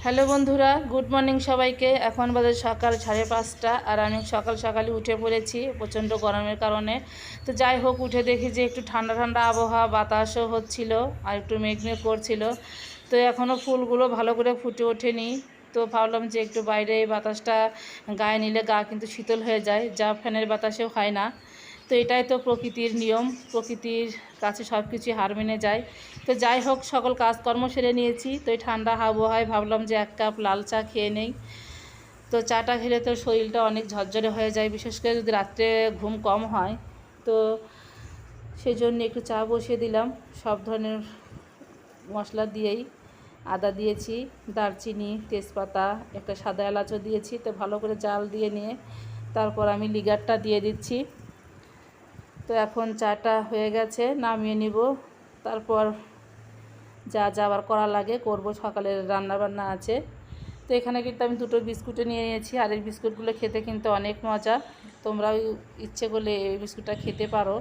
Hello বন্ধুরা, good morning সবাইকে। এখন বাজে সকাল 5:30 আর আমি সকাল সকালে উঠে পড়েছি প্রচণ্ড গরমের কারণে। তো যাই হোক, উঠে দেখি যে একটু ঠান্ডা ঠান্ডা আবহাওয়া, বাতাসও হচ্ছিল আর একটু মেঘ মেঘ করছিল। তো এখনও ফুলগুলো ভালো করে ফুটে ওঠেনি। তো ভাবলাম যে একটু বাইরে বাতাসটা গায়ে নিলে গা কিন্তু শীতল হয়ে যায়, যা ফ্যানের বাতাসেও হয় না। তো এটাই তো প্রকৃতির নিয়ম, প্রকৃতির কাছে সব কিছুই হার মেনে যায়। তো যাই হোক, সকল কাজকর্ম সেরে নিয়েছি। তো এই ঠান্ডা আবহাওয়ায় ভাবলাম যে 1 কাপ লাল চা খেয়ে নেই। তো চাটা খেলে তো শরীরটা অনেক ঝরঝরে হয়ে যায়, বিশেষ করে যদি রাত্রে ঘুম কম হয়। তো সেই জন্য একটু চা বসিয়ে দিলাম সব ধরনের মশলা দিয়েই। আদা দিয়েছি, দারচিনি, তেজপাতা, একটা সাদা এলাচও দিয়েছি। তো ভালো করে জাল দিয়ে নিয়ে তারপর আমি লিগারটা দিয়ে দিচ্ছি। তো এখন চাটা হয়ে গেছে, নামিয়ে নিব। তারপর যা আবার করা লাগে করব, সকালের রান্নাবান্না আছে। তো এখানে কিন্তু আমি 2টো বিস্কুটে নিয়ে নিয়েছি, আর এই বিস্কুটগুলো খেতে কিন্তু অনেক মজা। তোমরাও ইচ্ছে করলে এই বিস্কুটটা খেতে পারো।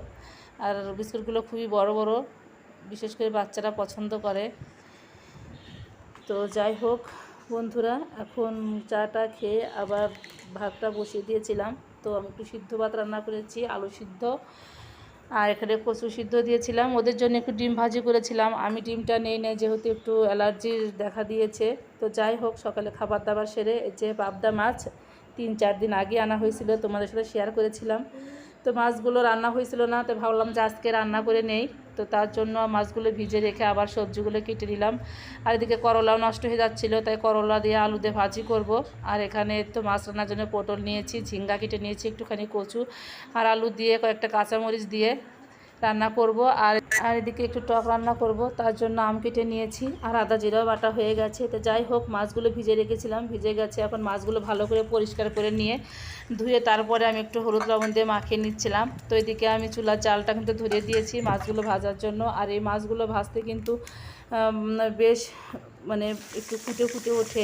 আর বিস্কুটগুলো খুবই বড় বড়, বিশেষ করে বাচ্চারা পছন্দ করে। তো যাই হোক বন্ধুরা, এখন চাটা খেয়ে আবার ভাতটা বসিয়ে দিয়েছিলাম। তো আমি একটু সিদ্ধ ভাত রান্না করেছি, আলু সিদ্ধ, আর এখানে কচু সিদ্ধ দিয়েছিলাম। ওদের জন্য একটু ডিম ভাজি করেছিলাম। আমি ডিমটা নেই যেহেতু একটু অ্যালার্জির দেখা দিয়েছে। তো যাই হোক, সকালে খাবার দাবার সেরে যে পাবদা মাছ 3-4 দিন আগে আনা হয়েছিল, তোমাদের সাথে শেয়ার করেছিলাম। তো মাছগুলো রান্না হয়েছিল না, তো ভাবলাম যে আজকে রান্না করে নেই। তো তার জন্য মাছগুলো ভিজে রেখে আবার সবজিগুলো কেটে নিলাম। আর এদিকে করলাও নষ্ট হয়ে যাচ্ছিলো, তাই করলা দিয়ে আলু দিয়ে ভাজি করব। আর এখানে তো মাছ রান্নার জন্য পটল নিয়েছি, ঝিঙ্গা কেটে নিয়েছি, একটুখানি কচু আর আলু দিয়ে কয়েকটা কাঁচামরিচ দিয়ে রান্না করব। আর এদিকে একটু টক রান্না করব, তার জন্য আম কেটে নিয়েছি আর আদা জিরাও বাটা হয়ে গেছে। তো যাই হোক, মাছগুলো ভিজে রেখেছিলাম, ভিজে গেছে। এখন মাছগুলো ভালো করে পরিষ্কার করে নিয়ে ধুয়ে তারপরে আমি একটু হলুদ লবণ দিয়ে মাখিয়ে নিচ্ছিলাম। তো এদিকে আমি চুলার জালটা কিন্তু ধরিয়ে দিয়েছি মাছগুলো ভাজার জন্য। আর এই মাছগুলো ভাজতে কিন্তু বেশ মানে একটু ফুটে ফুটে ওঠে,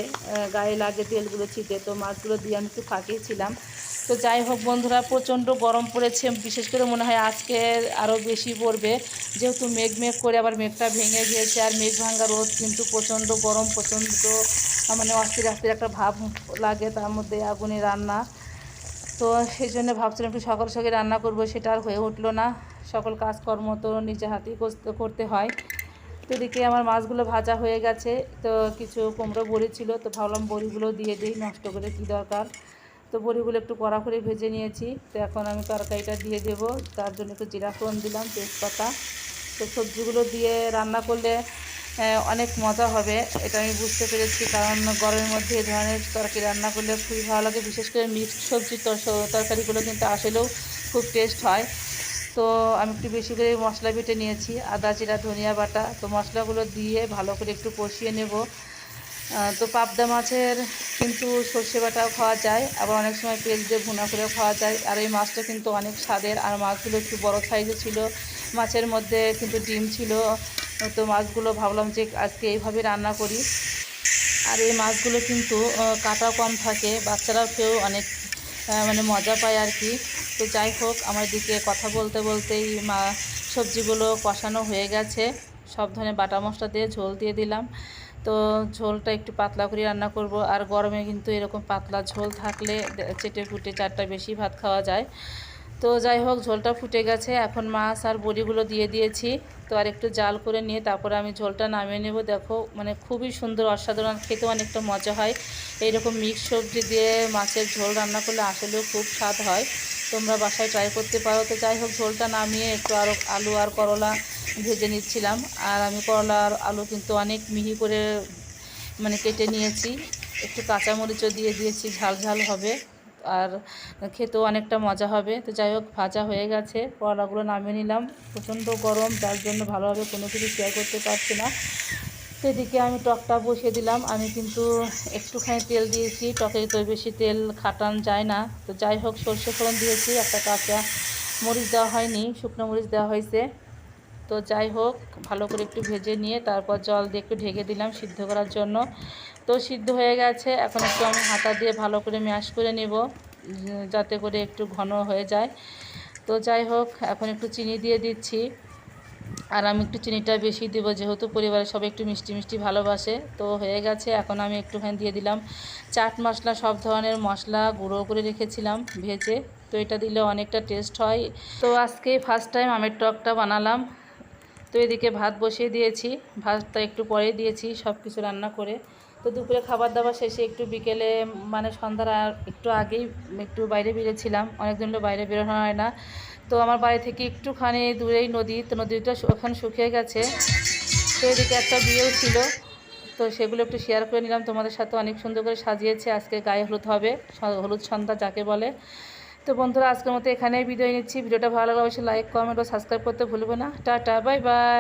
গায়ে লাগে তেলগুলো ছিটে। তো মাছগুলো দিয়ে আমি একটু ফাঁকিয়েছিলাম। তো যাই হোক বন্ধুরা, প্রচণ্ড গরম পড়েছে, বিশেষ করে মনে হয় আজকে আরও বেশি পড়বে, যেহেতু মেঘ মেঘ করে আবার মেঘটা ভেঙে গিয়েছে। আর মেঘ ভাঙা রোদ কিন্তু প্রচণ্ড গরম, প্রচণ্ড মানে অস্থির অস্থির একটা ভাব লাগে, তার মধ্যে আগুনে রান্না। তো সেই জন্য ভাবছিলাম একটু সকাল সকালে রান্না করব, সেটা আর হয়ে উঠলো না। সকল কাজকর্ম তো নিজে হাতেই করতে হয়। তো এদিকে আমার মাছগুলো ভাজা হয়ে গেছে। তো কিছু কুমড়ো বড়ি ছিল, তো ভাবলাম বড়িগুলো দিয়ে দিই, নষ্ট করে কী দরকার। তো বড়িগুলো একটু কড়া করে ভেজে নিয়েছি। তো এখন আমি তরকারিটা দিয়ে দেব, তার জন্য একটু জিরা ফোড়ন দিলাম, তেজপাতা। তো সবজিগুলো দিয়ে রান্না করলে অনেক মজা হবে, এটা আমি বুঝতে পেরেছি। কারণ গরমের মধ্যে এই ধরনের তরকারি রান্না করলে খুবই ভালো লাগে, বিশেষ করে মিক্সড সবজির তরকারিগুলো কিন্তু আসলেও খুব টেস্ট হয়। তো আমি একটু বেশি করে মশলা বেটে নিয়েছি, আদা জিরা ধনিয়া বাটা। তো মশলাগুলো দিয়ে ভালো করে একটু কষিয়ে নেব। তো পাবদা মাছের কিন্তু সর্ষে বাটাও খাওয়া যায়, আবার অনেক সময় পেঁয়াজ দিয়ে ভুনা করেও খাওয়া যায়। আর এই মাছটা কিন্তু অনেক স্বাদের। আর মাছগুলো একটু বড় সাইজে ছিল, মাছের মধ্যে কিন্তু ডিম ছিল। তো মাছগুলো ভাবলাম যে আজকে এইভাবে রান্না করি। আর এই মাছগুলো কিন্তু কাঁটা কম থাকে, বাচ্চারাও কেউ অনেক মানে মজা পায় আর কি। তো যাই হোক, আমার দিকে কথা বলতে বলতেই সবজিগুলো কষানো হয়ে গেছে। সব ধরনের বাটা মশলা দিয়ে ঝোল দিয়ে দিলাম। তো ঝোলটা একটু পাতলা করে রান্না করব। আর গরমে কিন্তু এরকম পাতলা ঝোল থাকলে চেটে ফুটে 4টা বেশি ভাত খাওয়া যায়। তো যাই হোক, ঝোলটা ফুটে গেছে, এখন মাছ আর বড়িগুলো দিয়ে দিয়েছি। তো আর একটু জাল করে নিয়ে তারপরে আমি ঝোলটা নামিয়ে নেব। দেখো মানে খুবই সুন্দর, অসাধারণ, খেতে অনেকটা মজা হয়। এইরকম মিক্স সবজি দিয়ে মাছের ঝোল রান্না করলে আসলেও খুব স্বাদ হয়, তোমরা বাসায় ট্রাই করতে পারো। তো যাই হোক, ঝোলটা নামিয়ে একটু আরও আলু আর করলা ভেজে নিচ্ছিলাম। আর আমি করলা আর আলু কিন্তু অনেক মিহি করে মানে কেটে নিয়েছি, একটু কাঁচামরিচও দিয়ে দিয়েছি, ঝাল ঝাল হবে আর খেতেও অনেকটা মজা হবে। তো যাই হোক, ভাজা হয়ে গেছে, করলাগুলো নামিয়ে নিলাম। প্রচণ্ড গরম, যার জন্য ভালোভাবে কোনো কিছু শেয়ার করতে পারছি না। তো এদিকে আমি টকটা বসিয়ে দিলাম। আমি কিন্তু একটুখানি তেল দিয়েছি, টকে তো বেশি তেল খাটান যায় না। তো যাই হোক, সর্ষে ফোড়ন দিয়েছি, একটা কাঁচা মরিচ দেওয়া হয়নি, শুকনো মরিচ দেওয়া হয়েছে। তো যাই হোক, ভালো করে একটু ভেজে নিয়ে তারপর জল দিয়ে একটু ঢেকে দিলাম সিদ্ধ করার জন্য। তো সিদ্ধ হয়ে গেছে, এখন একটু আমি হাতা দিয়ে ভালো করে ম্যাশ করে নেব, যাতে করে একটু ঘন হয়ে যায়। তো যাই হোক, এখন একটু চিনি দিয়ে দিচ্ছি। আর আমি একটু চিনিটা বেশি দেবো, যেহেতু পরিবারের সবাই একটু মিষ্টি মিষ্টি ভালোবাসে। তো হয়ে গেছে, এখন আমি একটুখানি দিয়ে দিলাম চাট মশলা, সব ধরনের মশলা গুঁড়ো করে রেখেছিলাম ভেজে। তো এটা দিলে অনেকটা টেস্ট হয়। তো আজকে ফার্স্ট টাইম আমের টকটা বানালাম। তো এদিকে ভাত বসিয়ে দিয়েছি, ভাতটা একটু পরে দিয়েছি সব কিছু রান্না করে। তো দুপুরে খাবার দাবার শেষে একটু বিকেলে মানে সন্ধ্যার একটু আগেই একটু বাইরে বেরিয়েছিলাম, অনেকদিন হলো বাইরে বেরোনো হয় না। তো আমার বাড়ি থেকে একটুখানি দূরেই নদী, তো নদীটা ওখানে শুকিয়ে গেছে। তো এদিকে একটা বিয়েও ছিল, তো সেগুলো একটু শেয়ার করে নিলাম তোমাদের সাথে। অনেক সুন্দর করে সাজিয়েছে, আজকে গায়ে হলুদ হবে, হলুদ সন্ধ্যা যাকে বলে। তো বন্ধুরা, আজকের মতো এখানেই বিদায় নিচ্ছি। ভিডিওটা ভালো লাগলে অবশ্যই লাইক, কমেন্ট ও সাবস্ক্রাইব করতে ভুলবে না। Tata, bye bye.